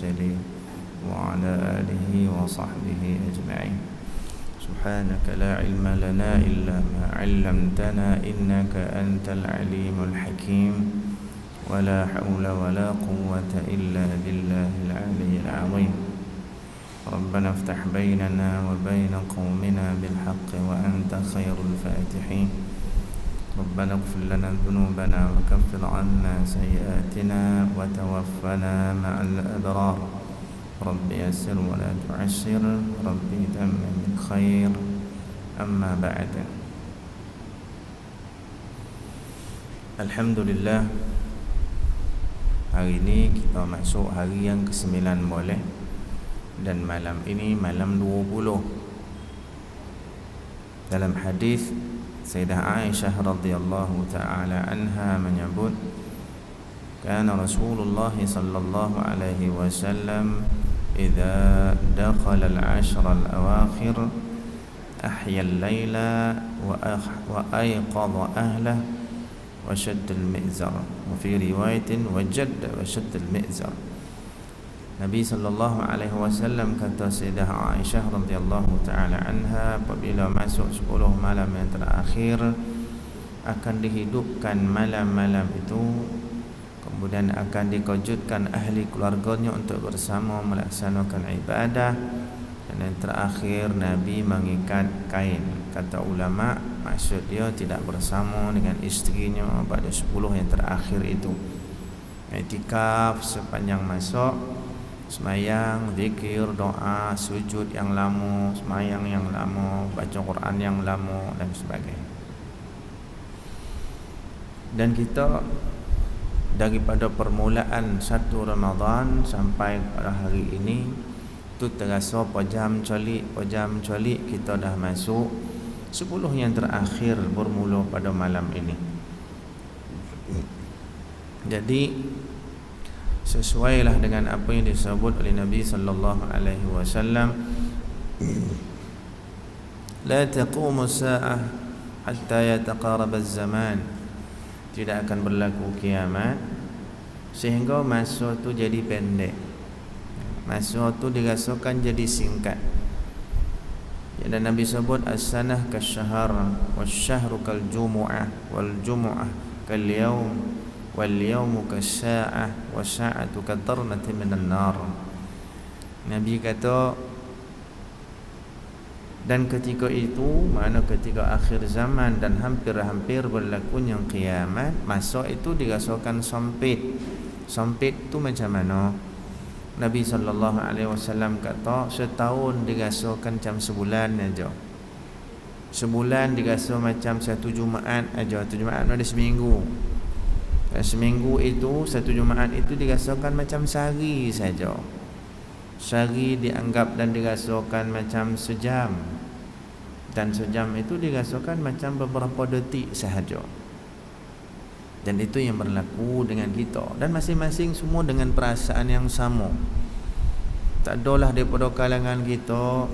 المرسلين وعلى آله وصحبه أجمعين. سبحانك لا علم لنا إلا ما علمتنا إنك أنت العليم الحكيم ولا حول ولا قوة إلا بالله العلي العظيم. ربنا افتح بيننا وبين قومنا بالحق وأنت خير الفاتحين. ربنا اغفر لنا ذنوبنا وكفر عنا سيئاتنا وتوفنا مع الأبرار. رب يسر ولا تعسر، رب تمم بالخير. أما بعد، Alhamdulillah, hari ini kita masuk hari yang ke-9 boleh, dan malam ini malam 20. Dalam hadis Sayyidah Aisyah radhiyallahu taala anha menyebut, kana Rasulullah sallallahu alaihi wasallam idza dakhala al-'ashr al-awakhir ahya al-laila wa ayqadha ahlahu wa shadda al-mi'zar, wa fi riwayatin wa jadda wa shadda al-mi'zar. Nabi sallallahu alaihi wasallam kata Sayyidah Aisyah radhiyallahu taala anha, apabila masuk 10 malam yang terakhir akan dihidupkan malam-malam itu, kemudian akan dikejutkan ahli keluarganya untuk bersama melaksanakan ibadah, dan yang terakhir Nabi mengikat kain. Kata ulama, maksud dia tidak bersama dengan isterinya pada 10 yang terakhir itu. I'tikaf sepanjang masa, semayang, zikir, doa, sujud yang lama, semayang yang lama, baca Quran yang lama dan sebagainya. Dan kita daripada permulaan 1 Ramadan sampai pada hari ini tu terasa pejam colik kita dah masuk 10 yang terakhir bermula pada malam ini. Jadi sesuailah dengan apa yang disebut oleh Nabi sallallahu alaihi wasallam, la taqumu as-sa'ah hatta yataqarab az-zaman. Tidak akan berlaku kiamat sehingga masa tu jadi pendek, masa tu dirasakan jadi singkat. Dan Nabi sebut as-sanah kasyahr wasyahru kaljumu'ah waljumu'ah kalyawm walyawmu kasya'ah wasya'atu katarnati minan nar. Nabi kata, dan ketika itu, mana ketika akhir zaman dan hampir-hampir berlakunya kiamat, masa itu dirasakan sempit. Sempit tu macam mana? Nabi sallallahu alaihi wasallam kata, setahun dirasakan macam sebulan aja. Sebulan dirasa macam satu Jumaat aja. Satu Jumaat ada seminggu. Dan seminggu itu, satu Jumaat itu dirasakan macam sehari saja. Sehari dianggap dan dirasakan macam sejam, dan sejam itu dirasakan macam beberapa detik sahaja. Dan itu yang berlaku dengan kita, dan masing-masing semua dengan perasaan yang sama. Tak adalah daripada kalangan kita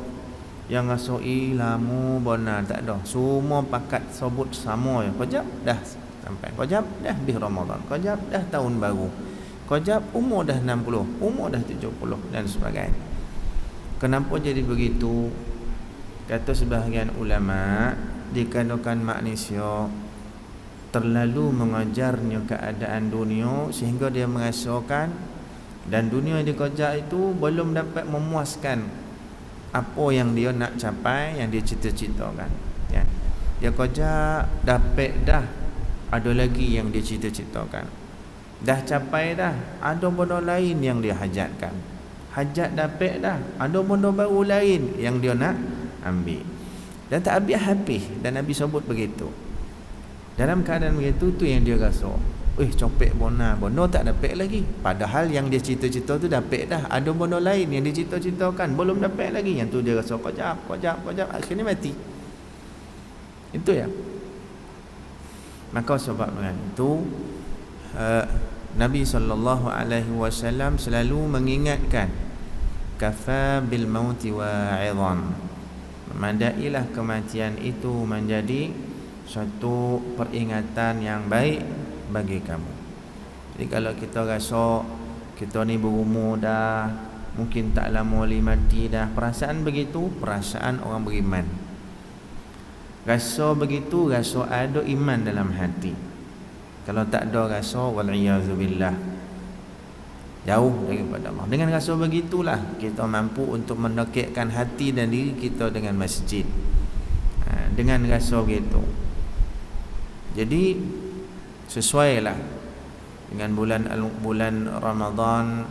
yang rasai lama benar, tak ada. Semua pakat sebut sama ya. Kejap dah sampai, kejap dah habis Ramadan, kejap dah tahun baru, kejap umur dah 60, umur dah 70 dan sebagainya. Kenapa jadi begitu? Kata sebahagian ulama, dikarenakan manusia terlalu mengejarnya keadaan dunia sehingga dia merasakan, dan dunia yang dikejar itu belum dapat memuaskan apa yang dia nak capai, yang dia cita-citakan ya. Dia kejar, dapat dah, ada lagi yang dia cita-citakan. Dah capai dah, ada benda lain yang dia hajatkan. Hajat dapat dah, ada benda baru lain yang dia nak ambil. Dan tak habis-habis. Dan Nabi sebut begitu. Dalam keadaan begitu, tu yang dia rasa, copek bona tak dapat lagi. Padahal yang dia cita-cita tu dapat dah, ada benda lain yang dia cita-citakan belum dapat lagi. Yang tu dia rasa kejap, akhirnya mati. Itu ya. Maka sebab dengan itu Nabi sallallahu alaihi wasallam selalu mengingatkan, kafa bil mauti wa'idhan, memadailah kematian itu menjadi satu peringatan yang baik bagi kamu. Jadi kalau kita rasa kita ni berumur dah, mungkin tak lama boleh mati dah. Perasaan begitu, perasaan orang beriman. Rasa begitu, rasa ada iman dalam hati. Kalau tak ada rasa, wal'iyazubillah, jauh daripada Allah. Dengan rasa begitulah kita mampu untuk mendekatkan hati dan diri kita dengan masjid. Dengan rasa begitu. Jadi sesuailah dengan bulan Ramadan,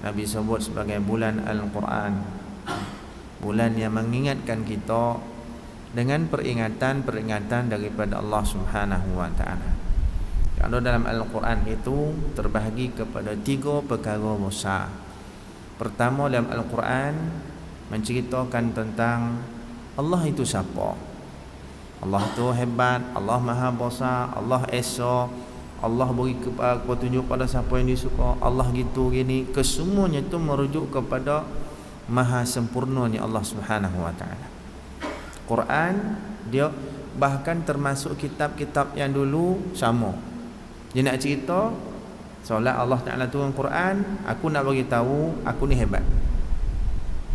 Nabi sebut sebagai bulan Al-Quran, bulan yang mengingatkan kita dengan peringatan daripada Allah Subhanahu wa ta'ala. Kalau dalam Al-Quran itu terbahagi kepada 3 perkara besar. Pertama, dalam Al-Quran menceritakan tentang Allah itu siapa. Allah itu hebat, Allah maha besar, Allah esa, Allah beri petunjuk pada siapa yang disuka, Allah gitu gini. Kesemuanya itu merujuk kepada maha sempurnanya Allah Subhanahu wa ta'ala. Quran dia bahkan termasuk kitab-kitab yang dulu sama. Dia nak cerita solat Allah Ta'ala turun Quran, aku nak bagi tahu aku ni hebat.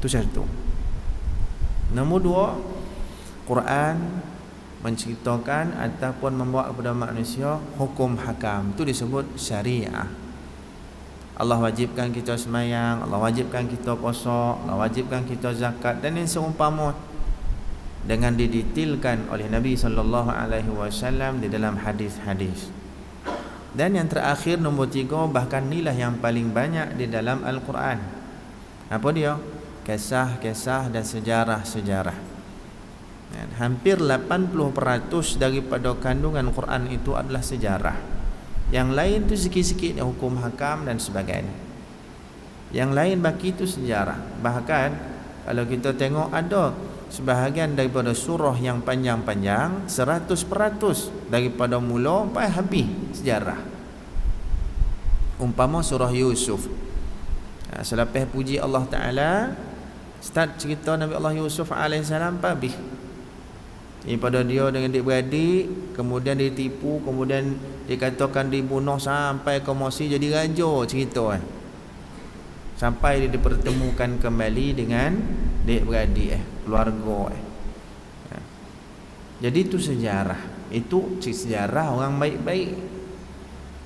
Itu satu. Nombor 2, Quran menceritakan ataupun membawa kepada manusia hukum hakam. Itu disebut syariah. Allah wajibkan kita semayang, Allah wajibkan kita puasa, Allah wajibkan kita zakat dan yang seumpama, dengan didetailkan oleh Nabi SAW di dalam hadis-hadis. Dan yang terakhir, nombor 3, bahkan inilah yang paling banyak di dalam Al-Quran. Apa dia? Kisah-kisah dan sejarah-sejarah. Hampir 80% daripada kandungan Quran itu adalah sejarah. Yang lain tu sikit-sikit hukum hakam dan sebagainya. Yang lain baki itu sejarah. Bahkan kalau kita tengok ada sebahagian daripada surah yang panjang-panjang 100% daripada mula sampai habis sejarah. Umpama surah Yusuf, selepas puji Allah Ta'ala, start cerita Nabi Allah Yusuf AS habis. Daripada dia dengan adik-beradik, kemudian ditipu, kemudian dikatakan dibunuh sampai ke Mesir jadi raja cerita. Sampai dia dipertemukan kembali dengan adik-beradik keluarga. Jadi itu sejarah. Itu sejarah orang baik-baik.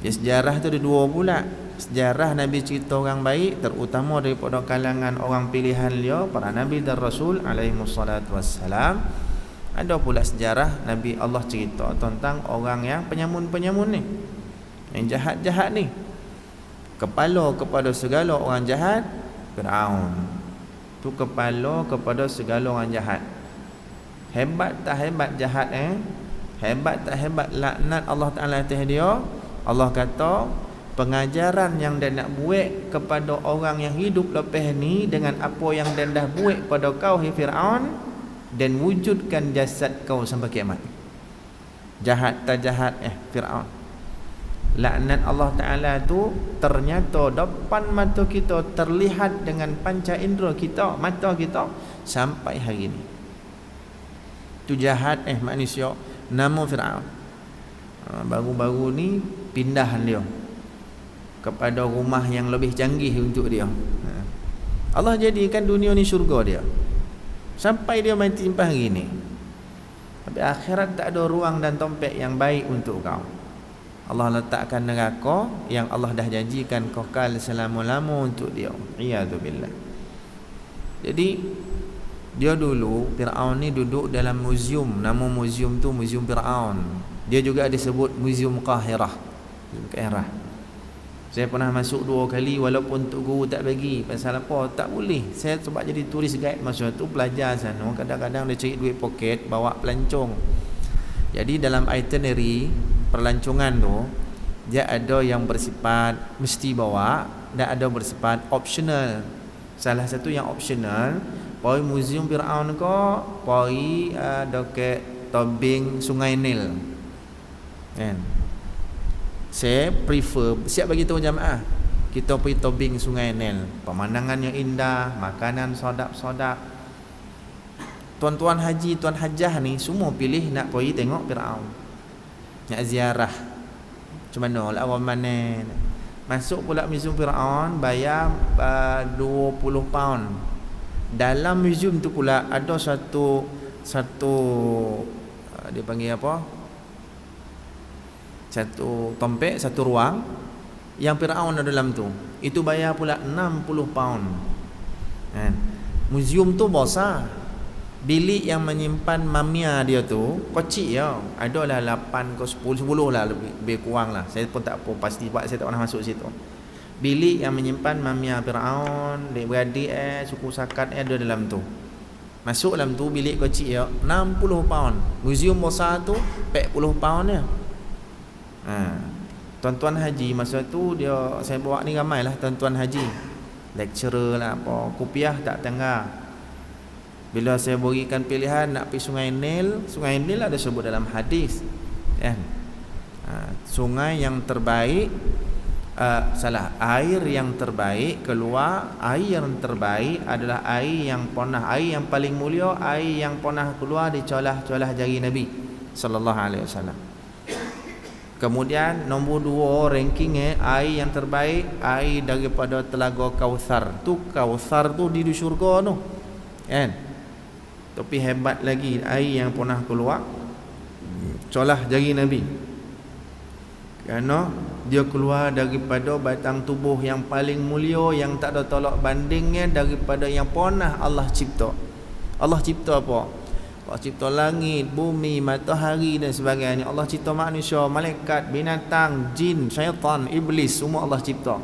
Ya, sejarah tu ada 2 pula. Sejarah Nabi cerita orang baik, terutama daripada kalangan orang pilihan dia, para Nabi dan Rasul alaihissalatu wassalam. Ada pula sejarah Nabi Allah cerita tentang orang yang penyamun-penyamun ni, yang jahat-jahat ni. Kepala kepada segala orang jahat, Fir'aun. Tu kepala kepada segala orang jahat. Hebat tak hebat jahat Hebat tak hebat laknat Allah Ta'ala atas dia. Allah kata pengajaran yang dia nak buat kepada orang yang hidup lepas ni dengan apa yang dia dah buat pada kau, hai Fir'aun, dan wujudkan jasad kau sampai kiamat. Jahat tak jahat Fir'aun. Laknat Allah Ta'ala tu ternyata depan mata kita, terlihat dengan panca indera kita, mata kita sampai hari ni. Tu jahat manusia, nama Fir'aun. Baru-baru ni pindahan dia kepada rumah yang lebih canggih untuk dia. Allah jadikan dunia ni syurga dia sampai dia mati sampai hari ni. Tapi akhirat tak ada ruang dan tempat yang baik untuk kau. Allah letakkan neraka yang Allah dah janjikan kekal selama-lama untuk dia. Iyadzubillah. Jadi dia dulu, Fir'aun ni duduk dalam muzium. Nama muzium tu Muzium Fir'aun. Dia juga disebut Muzium Qahirah. Saya pernah masuk 2 kali, walaupun Tok Guru tak bagi. Pasal apa? Tak boleh. Saya sebab jadi turis guide masa tu, pelajar sana, kadang-kadang dia cari duit poket, bawa pelancong. Jadi dalam itinerary perlancongan tu, dia ada yang bersifat mesti bawa dan ada bersifat optional. Salah satu yang optional, pergi Muzium Fir'aun ko, pergi dekat tebing Sungai Nil. Kan? Saya prefer, siap bagi tahu jamaah, kita pergi tebing Sungai Nil. Pemandangan yang indah, makanan sedap-sedap. Tuan-tuan haji, tuan hajah ni semua pilih nak pergi tengok Fir'aun, nak ziarah. Macam mana? Awal mana? Masuk pula muzium Firaun, bayar 20 pound. Dalam muzium tu pula ada satu dia panggil apa? Satu tompek, satu ruang yang Firaun ada dalam tu. Itu bayar pula 60 pound. Kan? Muzium tu besar. Bilik yang menyimpan mamia dia tu kecil ya. Adalah 8 ke 10 lah lebih kurang lah. Saya pun tak pasti sebab saya tak pernah masuk situ. Bilik yang menyimpan mamia Firaun, adik-beradik suku sakat ada dalam tu. Masuk dalam tu bilik kecil ya, 60 pound. Muzium besar tu 40 pound ya. Tuan-tuan haji masa tu saya bawa ni ramai lah tuan-tuan haji. Lecturer lah apa, kopiah tak tengah. Bila saya berikan pilihan nak pergi Sungai Nil ada sebut dalam hadis kan. Sungai yang terbaik air yang terbaik keluar, air yang terbaik adalah air yang paling mulia, air yang pernah keluar di colah-colah jari Nabi sallallahu alaihi wasallam. Kemudian nombor 2 ranking air yang terbaik, air daripada telaga Kautsar. Kautsar tu di syurga tu kan. Tapi hebat lagi air yang pernah keluar colah jari Nabi, kerana dia keluar daripada batang tubuh yang paling mulia, yang tak ada tolak bandingnya daripada yang pernah Allah cipta. Allah cipta apa? Allah cipta langit, bumi, matahari dan sebagainya. Allah cipta manusia, malaikat, binatang, jin, syaitan, iblis, semua Allah cipta.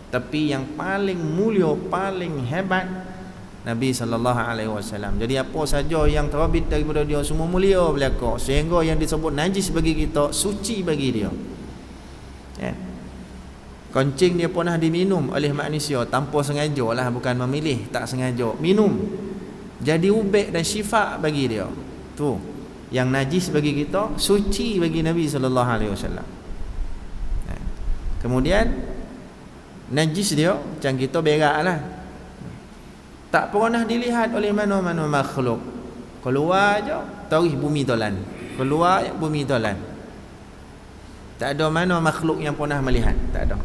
Tapi yang paling mulia, paling hebat Nabi sallallahu alaihi wasallam. Jadi apa saja yang terbit daripada dia semua mulia belaka, sehingga yang disebut najis bagi kita suci bagi dia. Kencing dia pernah diminum oleh manusia tanpa sengaja lah, bukan memilih, tak sengaja minum, jadi ubek dan syifa bagi dia. Tu yang najis bagi kita suci bagi Nabi sallallahu alaihi wasallam. Kemudian najis dia macam kita berak lah, tak pernah dilihat oleh mana-mana makhluk. Keluar je tarikh bumi tolan, keluar bumi tolan. Tak ada mana makhluk yang pernah melihat, tak ada.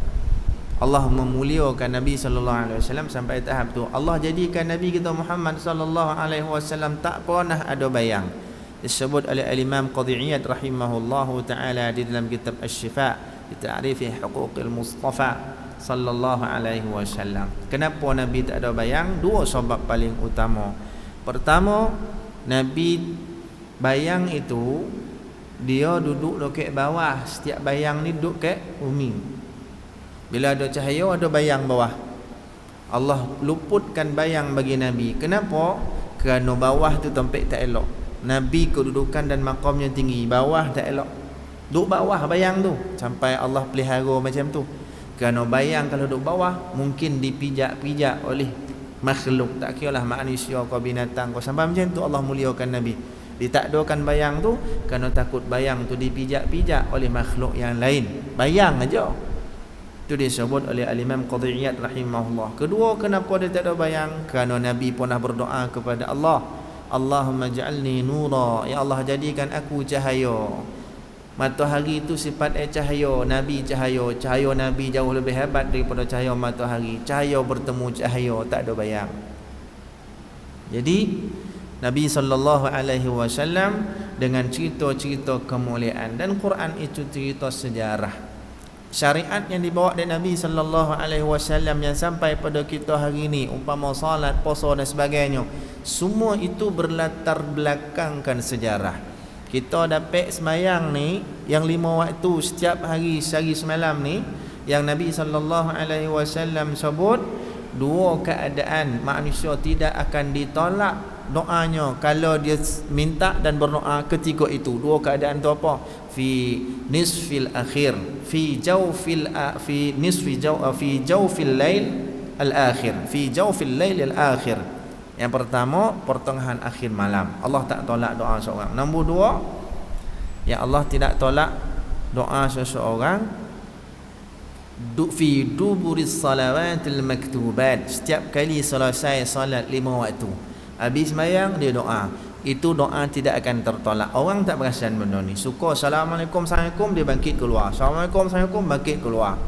Allah memuliakan Nabi sallallahu alaihi wasallam sampai tahap tu. Allah jadikan Nabi kita Muhammad sallallahu alaihi wasallam tak pernah ada bayang. Disebut oleh Imam Qadhi Iyad rahimahullahu taala di dalam kitab Asy-Syifa bi ta'rifi huquqil Mustafa sallallahu alaihi wasallam. Kenapa Nabi tak ada bayang? 2 sebab paling utama. Pertama, Nabi bayang itu dia duduk dekat bawah, setiap bayang ni duduk kat bumi. Bila ada cahaya ada bayang bawah. Allah luputkan bayang bagi Nabi. Kenapa? Kerana bawah tu tempat tak elok. Nabi kedudukan dan makamnya tinggi, bawah tak elok. Duduk bawah bayang tu sampai Allah pelihara macam tu. Kerana bayang kalau duduk bawah mungkin dipijak-pijak oleh makhluk, tak kiralah manusia ke binatang ke, sampai macam tu Allah muliakan Nabi. Ditakdirkan bayang tu kerana takut bayang tu dipijak-pijak oleh makhluk yang lain. Bayang aja. Itu disebut oleh Imam Qadhi Iyad rahimahullah. Kedua, kenapa dia tak ada bayang? Kerana Nabi pernah berdoa kepada Allah, Allahumma ja'alni nura, ya Allah jadikan aku cahaya. Matahari itu sifat cahaya, Nabi cahaya. Cahaya Nabi jauh lebih hebat daripada cahaya matahari. Cahaya bertemu cahaya, tak ada bayang. Jadi Nabi sallallahu alaihi wasallam dengan cerita-cerita kemuliaan, dan Quran itu cerita sejarah. Syariat yang dibawa dari Nabi sallallahu alaihi wasallam yang sampai pada kita hari ini, umpama salat, puasa dan sebagainya, semua itu berlatar belakangkan sejarah. Kita dapat semayang ni yang 5 waktu setiap hari sehari semalam ni, yang Nabi sallallahu alaihi wasallam sebut 2 keadaan manusia tidak akan ditolak doanya kalau dia minta dan berdoa ketika itu. 2 keadaan tu apa? Fi nisfil akhir, fi jawfil lail al-akhir, fi jawfil lail al-akhir. Yang pertama, pertengahan akhir malam. Allah tak tolak doa seorang. Nombor 2, yang Allah tidak tolak doa seseorang fi duburis salawatil maktubat, setiap kali selesai salat 5 waktu, habis sembahyang dia doa, itu doa tidak akan tertolak. Orang tak perasan benda ni, suka assalamualaikum, assalamualaikum, dia bangkit keluar, assalamualaikum, assalamualaikum, bangkit keluar.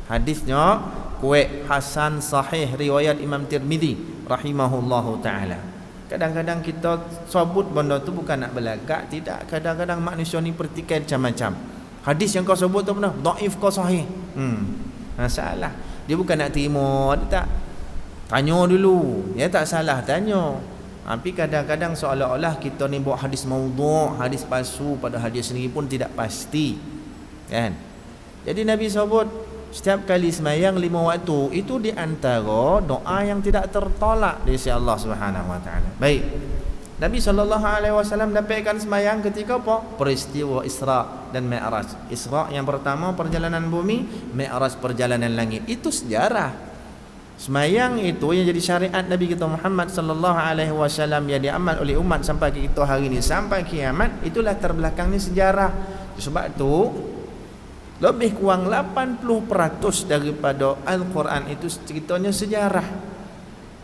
Hadisnya kuat, hasan, sahih, riwayat Imam Tirmizi rahimahullahu taala. Kadang-kadang kita sebut benda tu bukan nak belagak, tidak. Kadang-kadang manusia ni pertikaian macam-macam. Hadis yang kau sebut tu benar, dhaif ke sahih? Masalah. Dia bukan nak terima, dia tak tanya dulu. Ya tak salah tanya. Tapi kadang-kadang seolah-olah kita ni bawa hadis maudhu', hadis palsu, pada hadis sendiri pun tidak pasti. Kan? Jadi Nabi sebut setiap kali sembahyang 5 waktu itu di antara doa yang tidak tertolak di sisi Allah Subhanahu wa taala. Baik. Nabi SAW dapatkan sembahyang ketika apa? Peristiwa Isra dan Mi'raj. Isra yang pertama perjalanan bumi, Mi'raj perjalanan langit. Itu sejarah. Sembahyang itu yang jadi syariat Nabi kita Muhammad sallallahu alaihi wasallam yang diamal oleh umat sampai kita hari ini sampai kiamat, itulah terbelakangnya sejarah. Sebab tu lebih kurang 80% daripada Al-Quran itu ceritanya sejarah.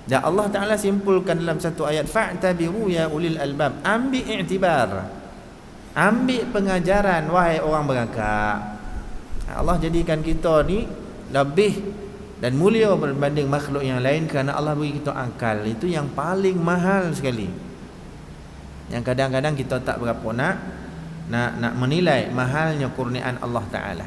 Dan Allah Ta'ala simpulkan dalam satu ayat, fa'tabiru ya ulil albab, ambil i'tibar, ambil pengajaran wahai orang berakal. Allah jadikan kita ni lebih dan mulia berbanding makhluk yang lain kerana Allah beri kita akal. Itu yang paling mahal sekali, yang kadang-kadang kita tak berapa nak menilai mahalnya kurniaan Allah Ta'ala.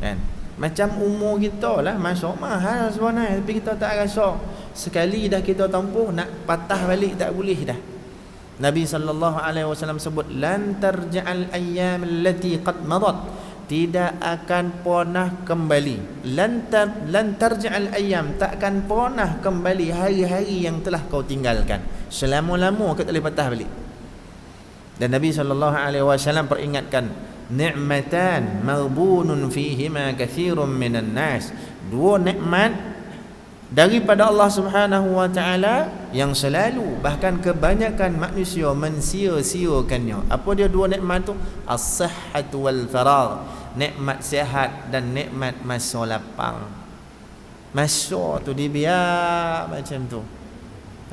Kan? Macam umur kita lah, masuk mahal sebenarnya, tapi kita tak rasa. Sekali dah kita tempuh, nak patah balik tak boleh dah. Nabi SAW sebut, lan tarja'al ayyam allati qad madat, tidak akan pernah kembali. Lan tarja'al ayyam, tak akan pernah kembali hari-hari yang telah kau tinggalkan. Selama-lama kau tak boleh patah balik. Dan Nabi SAW peringatkan, ni'matan maghbunun fihima kathirun minan nas, dua nikmat daripada Allah Subhanahu wa taala yang selalu, bahkan kebanyakan manusia mensia-siakannya. Apa dia dua nikmat tu? As-sihhatu wal faragh, nikmat sihat dan nikmat masa lapang. Masa tu dibiar macam tu.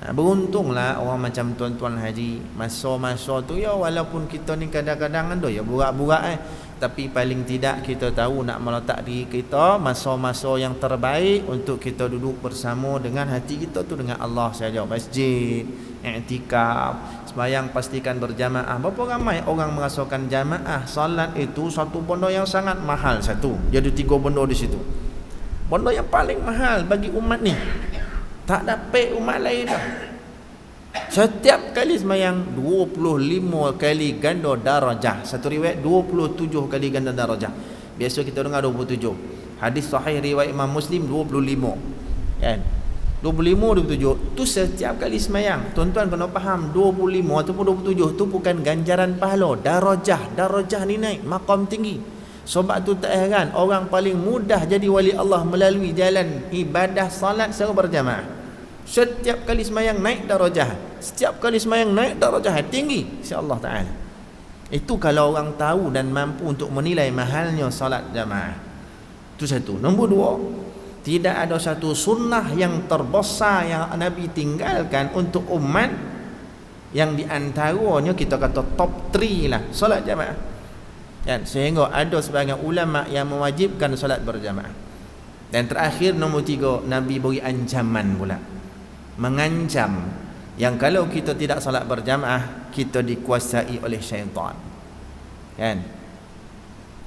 Beruntunglah orang macam tuan-tuan haji, masa-masa tu ya, walaupun kita ni kadang-kadang ada ya burak-burak tapi paling tidak kita tahu nak meletak diri kita masa-masa yang terbaik untuk kita duduk bersama dengan hati kita tu dengan Allah saja. Masjid, i'tikaf, sembahyang pastikan berjamaah. Berapa ramai orang merasakan jamaah salat itu satu benda yang sangat mahal. Satu, jadi 3 benda di situ. Benda yang paling mahal bagi umat ni, tak dapat umat lain dah. Setiap kali sembahyang 25 kali ganda darajah. Satu riwayat 27 kali ganda darajah. Biasa kita dengar 27. Hadis sahih riwayat Imam Muslim 25. Kan? 25 27 tu setiap kali sembahyang. Tuan-tuan kena faham, 25 ataupun 27 tu bukan ganjaran pahala, darajah ni naik, maqam tinggi. Sebab tu tak heran orang paling mudah jadi wali Allah melalui jalan ibadah salat secara berjamaah. Setiap kali sembahyang naik darajah, setiap kali sembahyang naik darajah tinggi insya-Allah taala. Itu kalau orang tahu dan mampu untuk menilai mahalnya salat jamaah. Itu satu. Nombor 2, tidak ada satu sunnah yang terbesar yang Nabi tinggalkan untuk umat yang di antaranya kita kata top 3 lah salat jamaah. Dan sehingga ada sebahagian ulama yang mewajibkan solat berjamaah. Dan terakhir nombor 3, Nabi beri ancaman pula, mengancam yang kalau kita tidak solat berjamaah kita dikuasai oleh syaitan. Kan?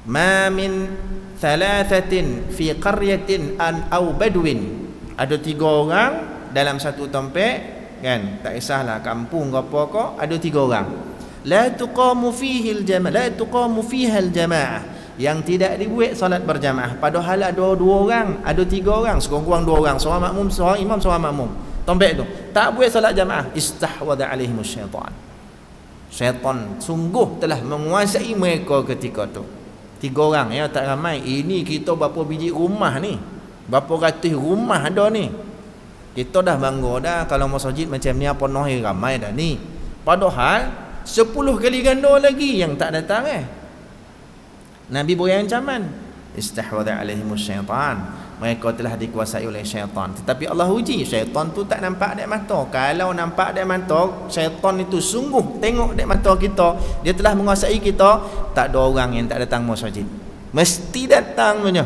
Ma min thalathatin fi qaryatin an aw badwin, ada 3 orang dalam satu tempat, kan, tak kisahlah kampung ke apa ke, ada 3 orang. La tuqamu fihi al-jamaah, la tuqamu fiha al-jamaah, yang tidak dibuat salat berjamaah. Padahal ada 2 orang, ada 3 orang, sekurang-kurang 2 orang, seorang makmum, seorang imam, seorang makmum. Tempat tu tak buat salat jamaah, istahwadha alaihim syaitan. Syaitan sungguh telah menguasai mereka ketika tu. 3 orang ya, tak ramai. Ini kita berapa biji rumah ni, berapa ratus rumah ada ni. Kita dah bangga dah kalau masjid macam ni apa noh ramai dah ni. Padahal 10 kali ganda lagi yang tak datang. Nabi beri ancaman, istahwadha alaihimus syaitan, mereka telah dikuasai oleh syaitan. Tetapi Allah uji, syaitan tu tak nampak dek mata. Kalau nampak dek mata, syaitan itu sungguh tengok dek mata kita, dia telah menguasai kita, tak ada orang yang tak datang masjid. Mesti datang punya.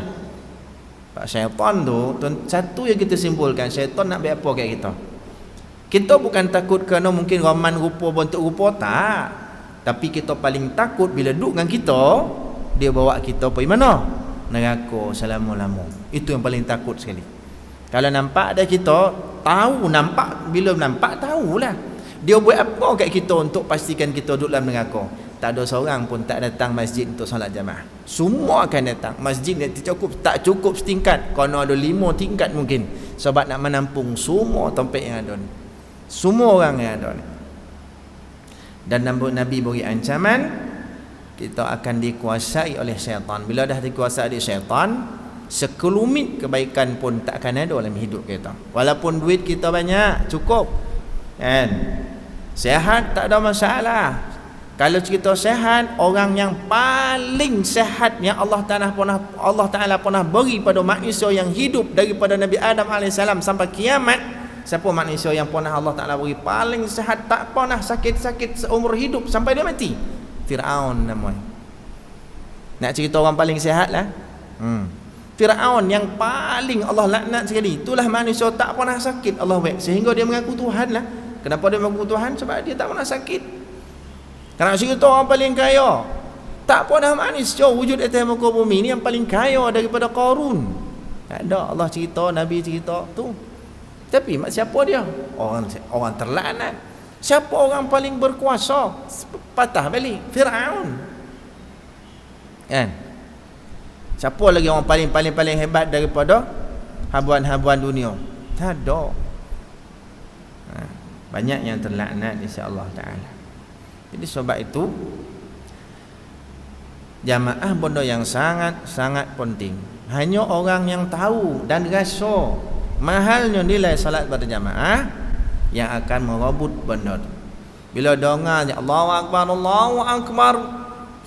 Pak syaitan tu satu yang kita simpulkan, syaitan nak buat apa kat kita. Kita bukan takut kerana mungkin raman rupa bentuk rupa, tak. Tapi kita paling takut bila duduk dengan kita, dia bawa kita pergi mana? Neraka selama-lama. Itu yang paling takut sekali. Kalau nampak ada kita, tahu nampak, bila nampak tahulah dia buat apa kat kita untuk pastikan kita duduk dalam neraka. Tak ada seorang pun tak datang masjid untuk solat jamaah. Semua akan datang. Masjid ni tak cukup setingkat, kerana ada 5 tingkat mungkin, sebab nak menampung semua tempat yang ada ni, semua orang yang ada ni. Dan Nabi beri ancaman, kita akan dikuasai oleh syaitan. Bila dah dikuasai oleh syaitan, sekelumit kebaikan pun tak akan ada dalam hidup kita. Walaupun duit kita banyak, cukup kan, sihat tak ada masalah. Kalau cerita sehat, orang yang paling sehat yang Allah Ta'ala pernah beri pada manusia yang hidup daripada Nabi Adam AS sampai kiamat, siapa manusia yang pernah Allah Ta'ala beri paling sehat, tak pernah sakit-sakit seumur hidup sampai dia mati? Fir'aun namanya. Nak cerita orang paling sehat lah, Fir'aun yang paling Allah laknat sekali, itulah manusia tak pernah sakit Allah buat, sehingga dia mengaku Tuhan lah. Kenapa dia mengaku Tuhan? Sebab dia tak pernah sakit. Kerana cerita orang paling kaya, tak pernah manusia wujud atas muka bumi ni yang paling kaya daripada Qarun. Tak ada. Allah cerita, Nabi cerita tu. Tapi siapa dia? Orang terlaknat. Siapa orang paling berkuasa? Patah balik, Fir'aun. Kan? Siapa lagi orang paling hebat daripada habuan-habuan dunia? Tak ada. Banyak yang terlaknat insya-Allah Ta'ala. Jadi sebab itu jamaah benda yang sangat-sangat penting. Hanya orang yang tahu dan rasa mahalnya nilai salat berjamaah yang akan merabut benda tu. Bila dengar Allahu Akbar, Allahu Akbar,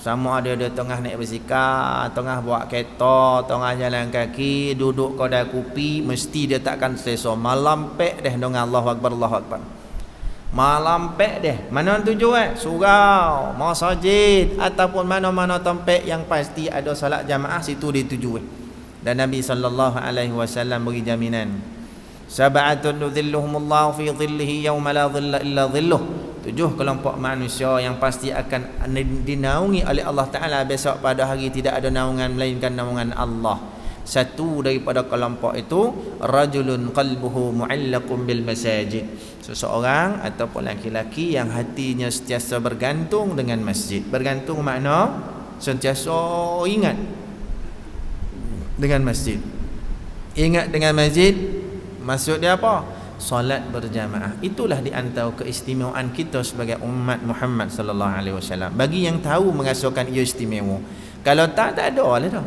sama ada dia tengah naik basikal, tengah bawa kereta, tengah jalan kaki, duduk kedai kopi, mesti dia takkan selesa. Malam pek dah dengar Allahu Akbar, Allahu Akbar. Malam pek deh, mana tuju surau, masjid ataupun mana-mana tempat yang pasti ada salat jamaah, situ dituju. Dan Nabi SAW beri jaminan, sab'atun dhilluhumullahu fi dhillihi yawma la dhilla illa dhilluh. 7 kelompok manusia yang pasti akan dinaungi oleh Allah Ta'ala besok pada hari tidak ada naungan melainkan naungan Allah. Satu daripada kelompok itu, rajulun qalbuhu mu'allaqun bil masajid, seseorang ataupun laki-laki yang hatinya sentiasa bergantung dengan masjid. Bergantung makna sentiasa ingat dengan masjid. Ingat dengan masjid, maksud dia apa? Solat berjamaah. Itulah di antara keistimewaan kita sebagai umat Muhammad sallallahu alaihi wasallam. Bagi yang tahu merasakan ia istimewa. Kalau tak ada lah dah.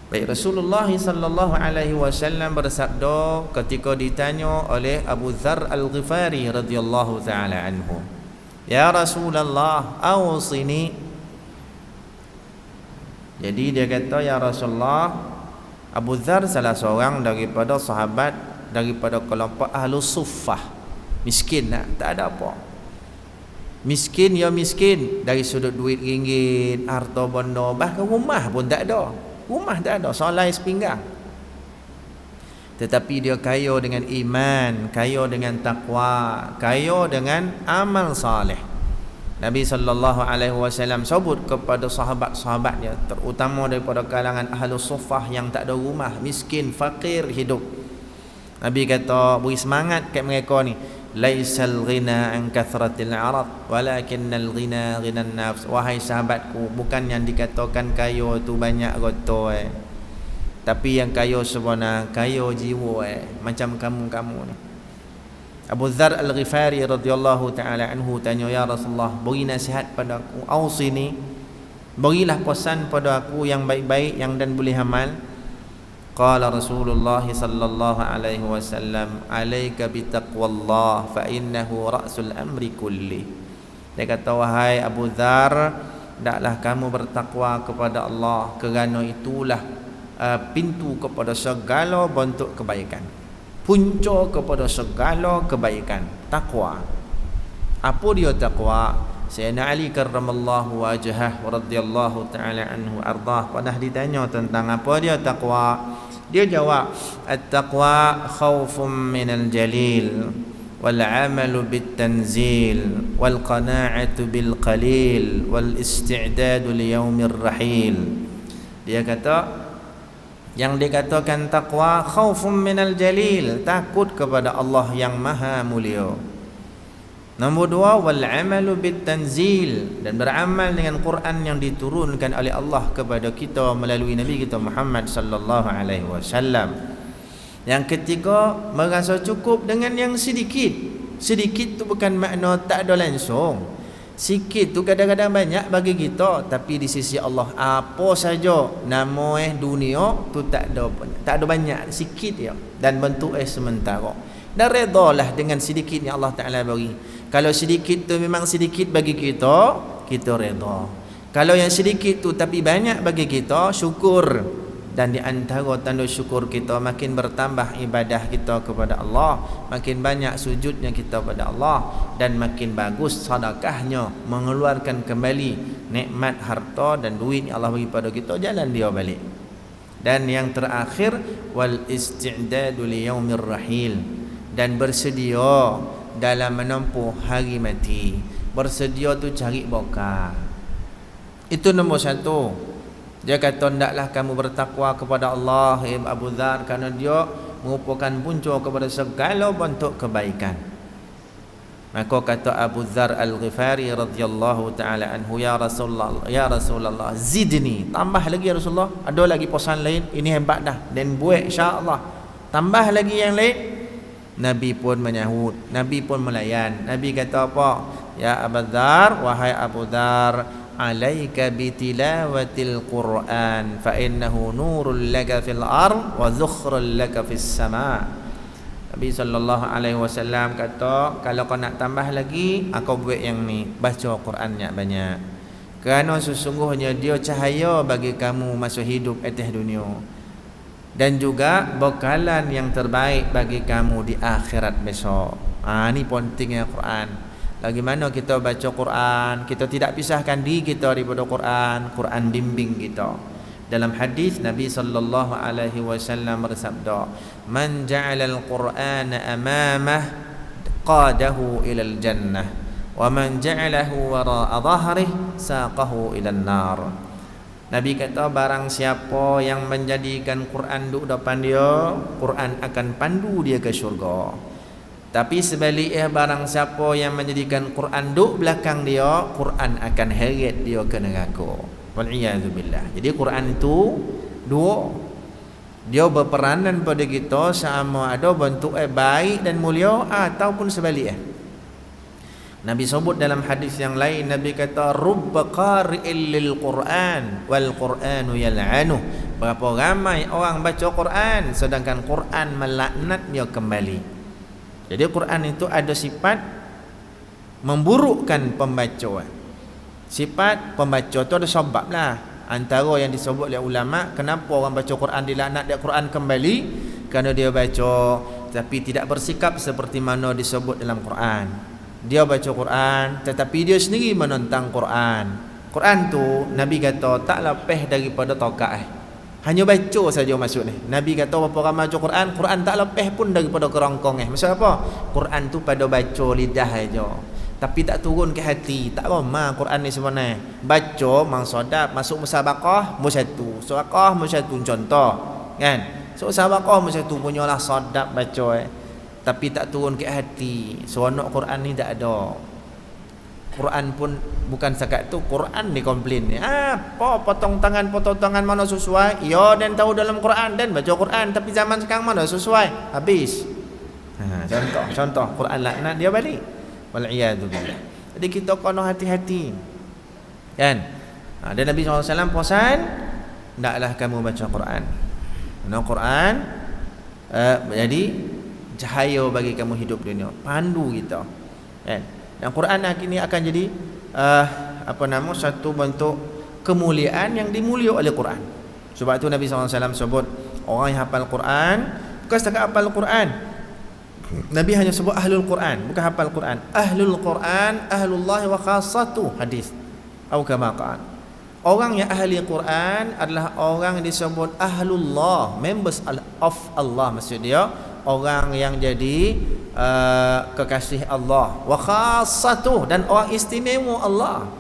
Baik, Rasulullah sallallahu alaihi wasallam bersabda ketika ditanya oleh Abu Dzar Al-Ghifari radhiyallahu taala anhu, "Ya Rasulullah, awsini." Jadi dia kata, "Ya Rasulullah," Abu Dzar salah seorang daripada sahabat daripada kelompok Ahlus Suffah. Miskin tak ada apa. Miskin ya miskin dari sudut duit ringgit, harta benda, bahkan rumah pun tak ada. Rumah tak ada, solai sepinggang. Tetapi dia kaya dengan iman, kaya dengan takwa, kaya dengan amal saleh. Nabi SAW sebut kepada sahabat-sahabatnya, terutama daripada kalangan Ahlus Suffah yang tak ada rumah, miskin, fakir hidup. Nabi kata, beri semangat kat mereka ni, laisal ghina an kathratil arad walakinnal ghina ghinan nafs. Wahai sahabatku, bukan yang dikatakan kaya tu banyak harta tapi yang kaya sebenar kaya jiwa macam kamu ni. Abu Dzar Al-Ghifari radhiyallahu taala anhu tanya, "Ya Rasulullah, beri nasihat pada aku, ausini, berilah pesan pada aku yang baik-baik yang dan boleh amal." Qala Rasulullah sallallahu alaihi wasallam, "Alaika bitaqwallah fa innahu ra'sul amri kulli." Dia kata, wahai Abu Dzar, hendaklah kamu bertakwa kepada Allah, kerana itulah pintu kepada segala bentuk kebaikan, punca kepada segala kebaikan. Takwa. Apa dia takwa? Sayyidina Ali karramallahu wajhah wa radhiyallahu ta'ala anhu ardah pernah ditanya tentang apa dia taqwa. Dia jawab, at-taqwa khaufun minal jalil wal 'amalu bit tanzil wal qana'atu bil qalil wal isti'dadu li yaumir rahil. Dia kata yang dikatakan taqwa khaufun minal jalil, takut kepada Allah yang maha mulia. Nombor dua, wal amalu bit tanzil, dan beramal dengan Quran yang diturunkan oleh Allah kepada kita melalui Nabi kita Muhammad sallallahu alaihi wasallam. Yang ketiga, merasa cukup dengan yang sedikit. Sedikit tu bukan makna tak ada langsung. Sikit tu kadang-kadang banyak bagi kita, tapi di sisi Allah apa saja nama dunia tu tak ada banyak, sikit ya, dan bentuk sementara. Dan redalah dengan sedikit yang Allah Taala bagi. Kalau sedikit tu memang sedikit bagi kita, kita reda. Kalau yang sedikit tu tapi banyak bagi kita, syukur. Dan di antara tanda syukur kita, makin bertambah ibadah kita kepada Allah, makin banyak sujudnya kita kepada Allah, dan makin bagus sedekahnya, mengeluarkan kembali nikmat harta dan duit yang Allah bagi pada kita, jalan dia balik. Dan yang terakhir, wal isti'dadu li yaumir rahil, dan bersedia dalam menempuh hari mati. Bersedia tu cari bakar. Itu nombor satu. Dia kata, hendaklah kamu bertakwa kepada Allah, Abu Dzar, kerana dia merupakan punca kepada segala bentuk kebaikan. Maka kata Abu Dzar Al-Ghifari radhiyallahu taala anhu, ya Rasulullah, zidni, tambah lagi ya Rasulullah, ada lagi pesan lain, ini hebat dah, dan buat insya-Allah, tambah lagi yang lain. Nabi pun menyahut, Nabi pun melayan. Nabi kata apa? Ya Abu Dzar, wahai Abu Dzar, alaika bitilawatil Quran fa innahu nurul laka fil ard wa dzukhrul laka fis sama. Nabi sallallahu alaihi wasallam kata, kalau kau nak tambah lagi, aku buat yang ni, baca Qurannya banyak. Kerana sesungguhnya dia cahaya bagi kamu masa hidup atas dunia, dan juga bekalan yang terbaik bagi kamu di akhirat besok. Ni pentingnya Quran. Bagaimana kita baca Quran, kita tidak pisahkan diri kita daripada Quran. Quran bimbing kita. Dalam hadis Nabi sallallahu alaihi wasallam bersabda, "Man ja'ala al-Qur'ana amamah qadahu ila al-jannah, wa man ja'alahu wara'a dhahrihi saqahu ila an-nar." Nabi kata, barang siapa yang menjadikan Quran duduk depan dia, Quran akan pandu dia ke syurga. Tapi sebaliknya, barang siapa yang menjadikan Quran duduk belakang dia, Quran akan heret dia ke neraka. Wal'iyadzubillah. Jadi Quran itu dua, dia berperanan pada kita sama ada bentuk baik dan mulia ataupun sebaliknya. Nabi sebut dalam hadis yang lain, Nabi kata, rubba qari'il lil Quran wal Quranu yal'anu. Berapa ramai orang baca Quran sedangkan Quran melaknat dia kembali. Jadi Quran itu ada sifat memburukkan pembaca. Sifat pembaca itu ada sebab lah. Antara yang disebut oleh ulama, kenapa orang baca Quran dilaknat, dia Quran kembali, kerana dia baca tapi tidak bersikap seperti mana disebut dalam Quran. Dia baca Quran tetapi dia sendiri menentang Quran. Quran tu Nabi kata tak lepas daripada tokat. Hanya baca saja maksud ni. Nabi kata berapa ramai baca Quran, Quran tak lepas pun daripada kerongkong. Maksud apa? Quran tu pada baca lidah aja, tapi tak turun ke hati. Tak ramai Quran ni sebenarnya. Baca mangsadap, masuk musabaqah musatu. Musabaqah musatu contoh, kan? So musabaqah musatu punyalah sadap baca tapi tak turun ke hati. Seronok Quran ni tak ada. Quran pun bukan sekat tu, Quran dikomplain ni. Apa potong tangan mana sesuai? Ya, dan tahu dalam Quran dan baca Quran, tapi zaman sekarang mana sesuai? Habis. Contoh Quran laknat dia balik. Wal iyadu billah. Jadi kita kena hati-hati. Kan? Dan Nabi SAW pesan, hendaklah kamu baca Quran. Karena Quran jadi cahaya bagi kamu hidup dunia, pandu kita. Kan? Dan Quran ini akan jadi satu bentuk kemuliaan yang dimulia oleh Quran. Sebab itu Nabi SAW sebut, orang yang hafal Quran bukan setakat hafal Quran, Nabi hanya sebut ahlul Quran, bukan hafal Quran. Ahlul Quran, ahlullah wa khassatu, hadis. Atau kama qala. Orang yang ahli Quran adalah orang yang disebut ahlullah, members of Allah, maksud dia orang yang jadi kekasih Allah, wa khassatu, dan orang istimewa Allah.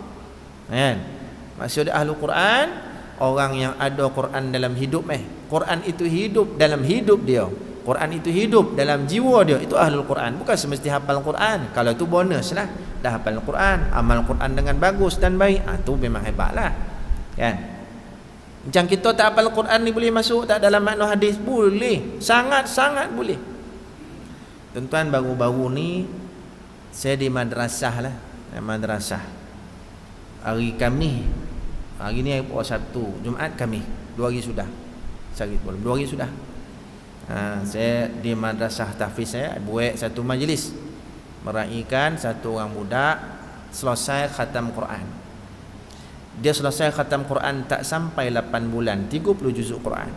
Kan? Maksud ahlul Quran, orang yang ada Quran dalam hidup. Quran itu hidup dalam hidup dia. Quran itu hidup dalam jiwa dia. Itu ahlul Quran. Bukan semesti hafal Quran. Kalau itu bonus lah. Dah hafal Quran, amal Quran dengan bagus dan baik, itu memang hebat lah. Kan? Macam kita tak hafal Quran ni boleh masuk tak dalam makna hadis? Boleh. Sangat-sangat boleh. Tuan-tuan, baru-baru ni saya di madrasah lah. Madrasah. Hari Khamis. Hari ni hari Sabtu, Jumaat, Khamis. 2 hari sudah. Sakit boleh. 2 hari sudah. Saya di madrasah tahfiz saya buat satu majlis meraihkan satu orang budak selesai khatam Quran. Dia selesai khatam Quran tak sampai 8 bulan, 30 juzuk Quran.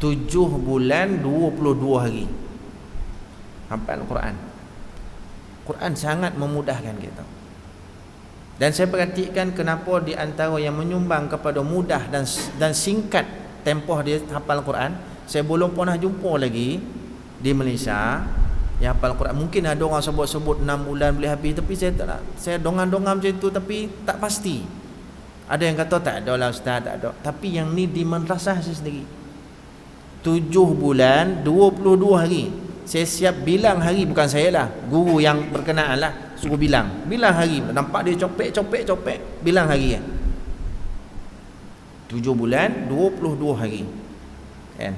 7 bulan 22 hari hafal Quran. Quran sangat memudahkan kita. Dan saya perhatikan kenapa di antara yang menyumbang kepada mudah dan singkat tempoh dia hafal Quran, saya belum pernah jumpa lagi di Malaysia yang hafal Quran. Mungkin ada orang sebut-sebut 6 bulan boleh habis, tapi saya tak nak. Saya dongang-dongang macam tu tapi tak pasti. Ada yang kata tak ada lah ustaz, tak ada. Tapi yang ni di madrasah saya sendiri 7 bulan 22 hari. Saya siap bilang hari, bukan saya lah, guru yang berkenaan lah suruh bilang hari. Nampak dia copek bilang hari ya. 7 bulan 22 hari. Kan?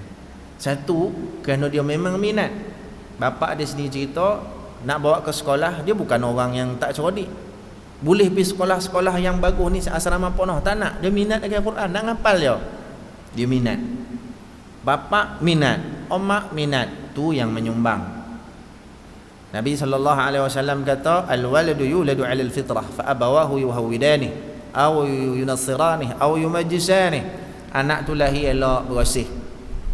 Satu, kerana dia memang minat. Bapa dia sendiri cerita nak bawa ke sekolah, dia bukan orang yang tak cerdik. Boleh pergi sekolah-sekolah yang bagus ni, asrama penuh, tak nak. Dia minat dengan Quran, nak ngapal dia minat. Bapa minat, mak minat, tu yang menyumbang. Nabi SAW kata, al-waladu yuladu 'ala al-fitrah fa abawahu yuhawidani aw yunassirani aw yumajjisani. Anak tu lahir elok bersih,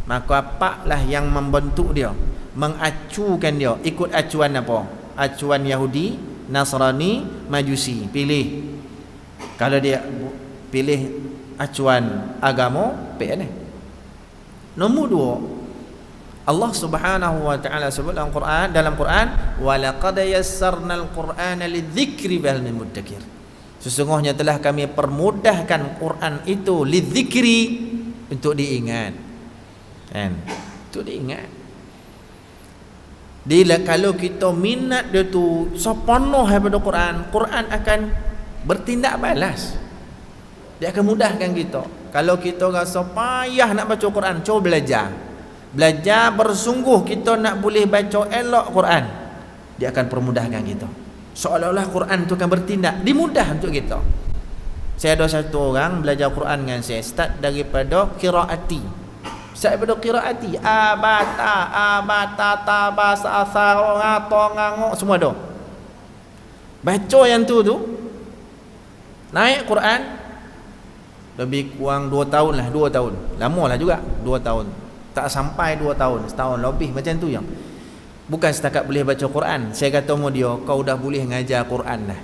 maka apaklah yang membentuk dia, mengacukan dia ikut acuan apa? Acuan Yahudi, Nasrani, Majusi. Pilih. Kalau dia pilih acuan agama, ni. Nombor 2, Allah Subhanahu wa taala sebut dalam Quran, wa laqad yassarnal qur'ana lidzikri fahal min muddakir. Sesungguhnya telah kami permudahkan Quran itu lidzikri, untuk diingat. Kan? Itu diingat. Kalau kita minat dia tu sepenuh daripada Quran akan bertindak balas. Dia akan mudahkan kita. Kalau kita rasa payah nak baca Quran, cuba belajar bersungguh, kita nak boleh baca elok Quran, dia akan permudahkan kita. Seolah-olah Quran tu akan bertindak, dimudah untuk kita. Saya ada satu orang belajar Quran dengan saya, start daripada qiraati. Start daripada qiraati, abata, tabasa, asar, ngato, ngangok, semua ada. Baca yang tu naik Quran lebih kurang 2 tahun lah, 2 tahun. Lama lah juga, 2 tahun. Tak sampai 2 tahun, setahun lebih macam tu yang. Bukan setakat boleh baca Quran. Saya kata sama dia, kau dah boleh ngajar Quran dah.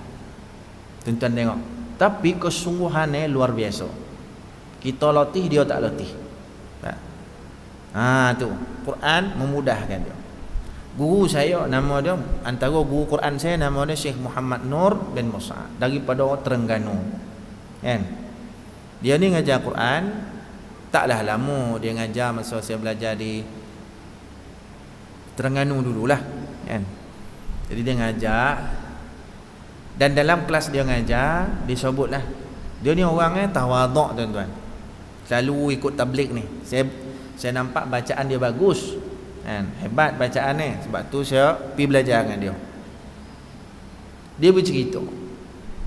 Tuan-tuan tengok. Tapi kesungguhannya luar biasa. Kita latih, dia tak latih. Tu Quran memudahkan dia. Guru saya, nama dia, antara guru Quran saya, nama dia Syekh Muhammad Nur bin Musa, daripada Terengganu. Kan? Dia ni ngajar Quran taklah lama, dia ngajar masa saya belajar di Terengganu dululah, kan. Jadi dia ngajar, dan dalam kelas dia ngajar disebutlah dia ni orangnya tawaduk, tuan-tuan. Selalu ikut tabligh ni. Saya nampak bacaan dia bagus, kan. Hebat bacaan ni. Sebab tu saya pergi belajar dengan dia. Dia bercerita.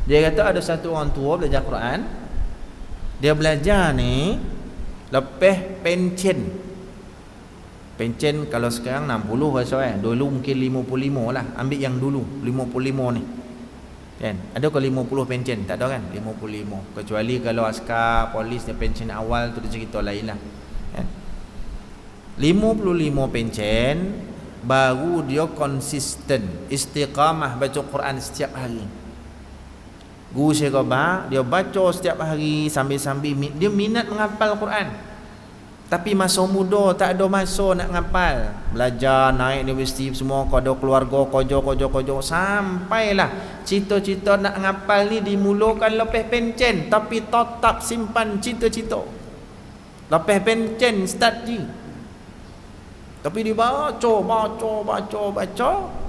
Dia kata ada satu orang tua belajar Quran. Dia belajar ni lepas pencen. Pencen kalau sekarang 60 rasa dulu mungkin 55 lah. Ambil yang dulu 55 ni. Kan? Ada ke 50 pencen? Tak ada kan? 55. Kecuali kalau askar polis dia pencen awal tu dia cerita lain lah. Kan? 55 pencen baru dia konsisten istiqamah baca Quran setiap hari. Guru saya khabar, dia baca setiap hari sambil-sambil dia minat menghafal Quran. Tapi masa muda tak ada masa nak ngapal. Belajar, naik universiti semua, kau ada keluarga, kojo sampailah cita-cita nak ngapal ni dimulakan lepas pencen, tapi tetap simpan cita-cita. Lepas pencen start je. Tapi dia baca,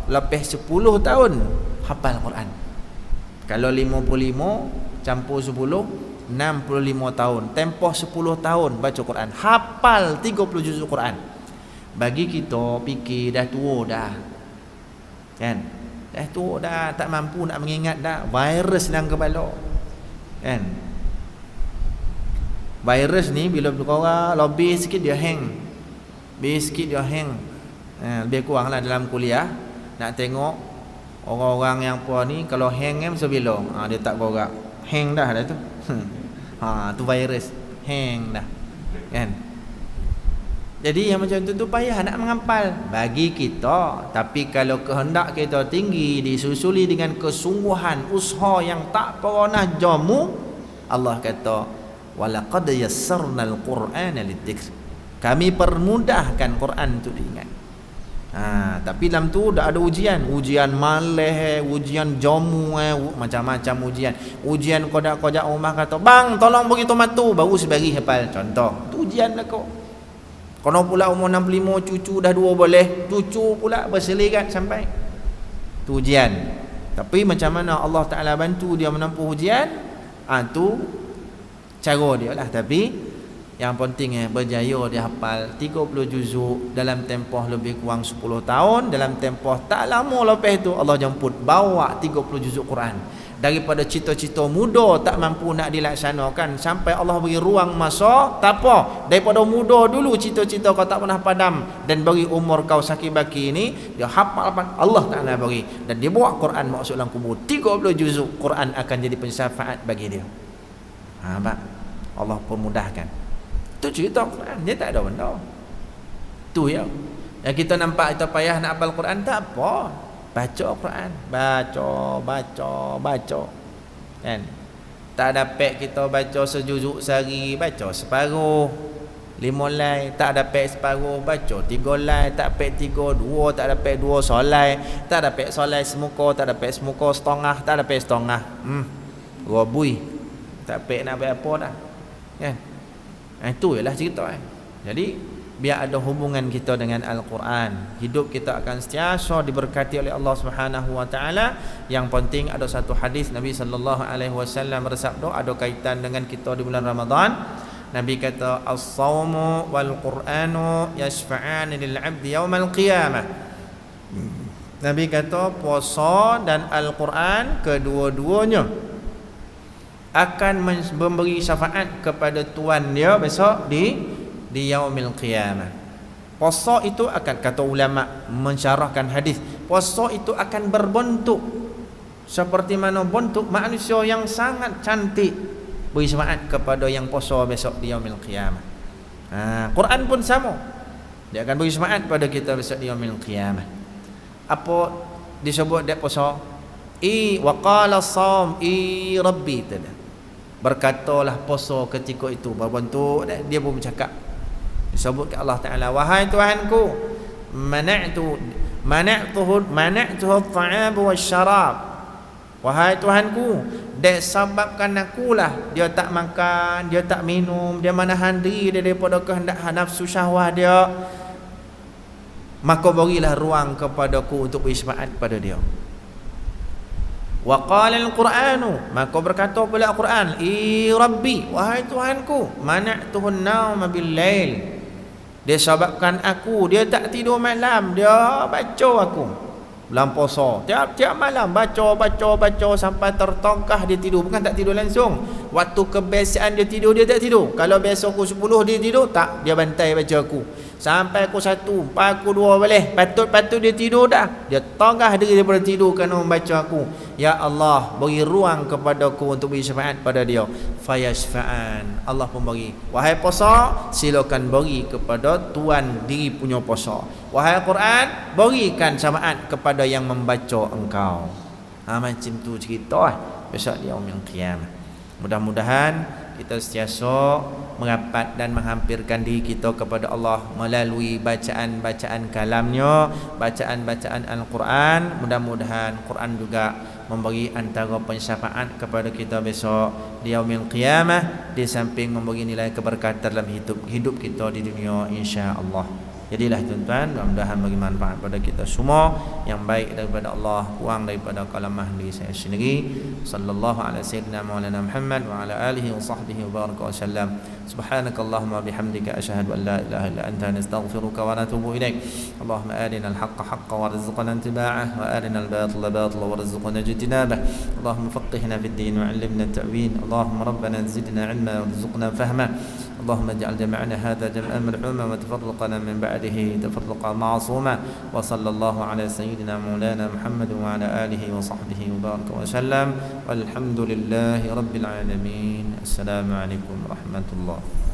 lepas 10 tahun hafal Quran. Kalau 55 campur 10 65 tahun, tempoh 10 tahun baca Quran, hafal 30 juzuk Quran. Bagi kita fikir dah tua dah, kan? Dah tua dah, tak mampu nak mengingat dah. Virus dalam kepala, kan? Virus ni bila berkorang lebih sikit dia hang, lebih kurang lah dalam kuliah. Nak tengok orang-orang yang puan ni kalau hang masa bila dia tak korak, hang dah tu. Tu virus hang dah, kan? Jadi yang macam tu payah nak menghafal bagi kita. Tapi kalau kehendak kita tinggi, disusuli dengan kesungguhan usaha yang tak pernah jamu, Allah kata walaqad yassarnal qur'ana lidzikr, kami permudahkan Quran untuk diingat. Tapi dalam tu dah ada ujian maleh, ujian jamu, macam-macam ujian kodak-kodak rumah kata, bang tolong bagi tomatu, baru sebagi hafal. Contoh tu ujian lah kau. Kalau pula umur 65 cucu dah 2 boleh, cucu pula berselirat sampai tu ujian. Tapi macam mana Allah Ta'ala bantu dia menempuh ujian, tu cara dia lah. Tapi yang penting berjaya dia hafal 30 juzuk dalam tempoh lebih kurang 10 tahun. Dalam tempoh tak lama lepas tu Allah jemput bawa 30 juzuk Quran. Daripada cita-cita muda tak mampu nak dilaksanakan, sampai Allah beri ruang masa, tak apa, daripada muda dulu cita-cita kau tak pernah padam, dan bagi umur kau sakit baki ni dia hafal Allah Ta'ala bagi, dan dia bawa Quran masuk dalam kubur 30 juzuk. Quran akan jadi pensyafaat bagi dia. Allah permudahkan. Tu cerita Quran, dia tak ada benda tu ya. Yang kita nampak kita payah nak hafal Quran, tak apa, baca Quran, baca, kan? Tak dapat kita baca sejuzuk sehari, baca separuh, 5 lai. Tak dapat separuh, baca 3 lai. Tak dapat 3, 2. Tak dapat 2 solai. Tak dapat solai semuka. Tak dapat semuka setengah. Tak dapat setengah, robui. Tak dapat nak buat apa dah, kan? Itu ialah cerita. Jadi biar ada hubungan kita dengan Al-Quran, hidup kita akan sentiasa diberkati oleh Allah Subhanahu wa taala. Yang penting ada satu hadis Nabi sallallahu alaihi wasallam bersabda, ada kaitan dengan kita di bulan Ramadan. Nabi kata as-shaumu wal Qur'anu yashfa'ani lil 'abdi yaumal qiyamah. Nabi kata puasa dan Al-Quran kedua-duanya akan memberi syafaat kepada Tuhan dia besok di yaumil qiyamah. Puasa itu akan, kata ulama mensyarahkan hadis, puasa itu akan berbentuk seperti mana bentuk manusia yang sangat cantik, beri syafaat kepada yang puasa besok di yaumil qiyamah. Quran pun sama, dia akan beri syafaat pada kita besok di yaumil qiyamah. Apa disebut dia puasa? Wa qala as-shaum rabbi tada. Berkatalah puasa ketika itu, berbentuk dia pun bercakap, disebut ke Allah Ta'ala, wahai Tuhanku, mana'tuhu at-ta'am wasyarab. Wahai Tuhanku, dia sebabkan akulah dia tak makan, dia tak minum, dia menahan diri daripada kehendak nafsu syahwah dia, maka berilah ruang kepadaku untuk berisyafaat pada dia. Wa qala al-Qur'anu, maka berkata pula Al-Quran, rabbi, wahai Tuhanku, mana'tuhun nauma bil-lail, dia sebabkan aku dia tak tidur malam, dia baca aku bulan puasa, tiap-tiap malam baca sampai tertongkah dia tidur. Bukan tak tidur langsung, waktu kebiasaan dia tidur, dia tak tidur. Kalau biasa aku 10 dia tidur, tak, dia bantai baca aku sampai aku 1, aku 2 boleh, patut dia tidur dah, dia tongkah diri daripada tidur kerana membaca aku. Ya Allah, beri ruang kepadaku untuk beri syafaat pada dia. Fayashfa'an. Allah pun bagi. Wahai puasa, silakan beri kepada tuan diri punya puasa. Wahai Quran, berikan syafaat kepada yang membaca engkau. Macam tu cerita besok di yaumil qiyamah. Mudah-mudahan kita sentiasa merapat dan menghampirkan diri kita kepada Allah melalui bacaan-bacaan kalamnya, bacaan-bacaan Al-Quran. Mudah-mudahan Quran juga memberi antara pensyafaat kepada kita besok di yaumil qiyamah, di samping memberi nilai keberkatan dalam hidup kita di dunia, insya-Allah. Jadilah tuan-tuan, mudah-mudahan bagi manfaat pada kita semua, yang baik daripada Allah, kurang daripada kalamah diri saya sendiri. Sallallahu alaihi sayyidina maulana Muhammad wa ala alihi wa sahbihi wa baraka wa sallam. Subhanakallahumma bihamdika asyhadu an la ilaha illa anta nastaghfiruka wa natubu ilaik. Allahumma arina al-haqqa haqqan warzuqna ittiba'ah wa arina al-batila batilan warzuqna ijtinabah. Allahumma faqqihna fid din wa 'allimna at-ta'wil. Allahumma rabbana zidna 'ilma warzuqna fahma. اللهم اجعل جمعنا هذا جمعا مرحوما وتفرقنا من بعده تفرقا معصوما وصلى الله على سيدنا مولانا محمد وعلى آله وصحبه وبارك وسلم والحمد لله رب العالمين. السلام عليكم ورحمة الله.